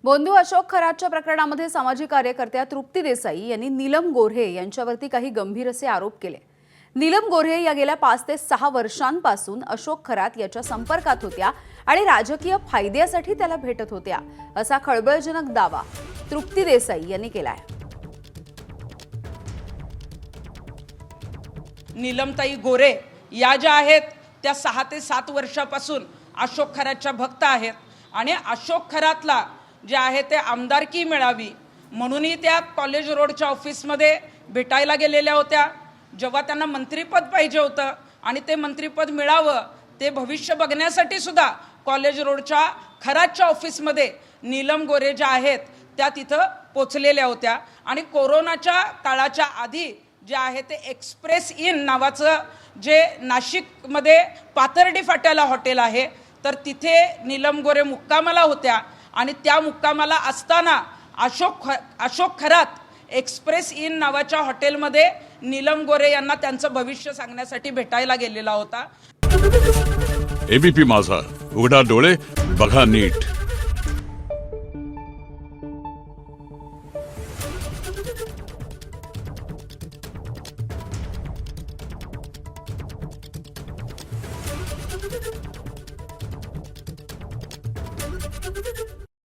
बोंधू अशोक खरातच्या प्रकरणामध्ये सामाजिक कार्यकर्त्या तृप्ती देसाई यांनी नीलम गोऱ्हे यांच्यावरती काही गंभीर असे आरोप केले। नीलम गोऱ्हे या गेल्या 5 ते 6 वर्षांपासून अशोक खरात याच्या संपर्कात होत्या आणि राजकीय फायद्यासाठी त्याला भेटत होत्या, असा खळबळजनक दावा तृप्ती देसाई यांनी केलाय। नीलमताई गोरे या ज्या आहेत त्या 6 ते 7 वर्षापासून अशोक खरातच्या भक्त आहेत आणि अशोक खरातला जे आहे ते आमदारकी मिळावी म्हणूनही त्या कॉलेज रोडच्या ऑफिसमध्ये भेटायला गेलेल्या होत्या। जेव्हा त्यांना मंत्रिपद पाहिजे होतं आणि ते मंत्रिपद मिळावं ते भविष्य बघण्यासाठी सुद्धा कॉलेज रोडच्या खरातच्या ऑफिसमध्ये नीलम गोरे ज्या आहेत त्या तिथं पोचलेल्या होत्या आणि कोरोनाच्या काळाच्या आधी जे आहे ते एक्सप्रेस इन नावाचं जे नाशिकमध्ये पाथर्डी फाट्याला हॉटेल आहे तर तिथे नीलम गोरे मुक्कामाला होत्या आणि त्या मुक्कामाला असताना अशोक खरात एक्सप्रेस इन नावाच्या हॉटेलमध्ये नीलम गोरे यांना त्यांचं भविष्य सांगण्यासाठी भेटायला गेलेला होता। एबीपी माझा, उघडा डोळे बघा नीट।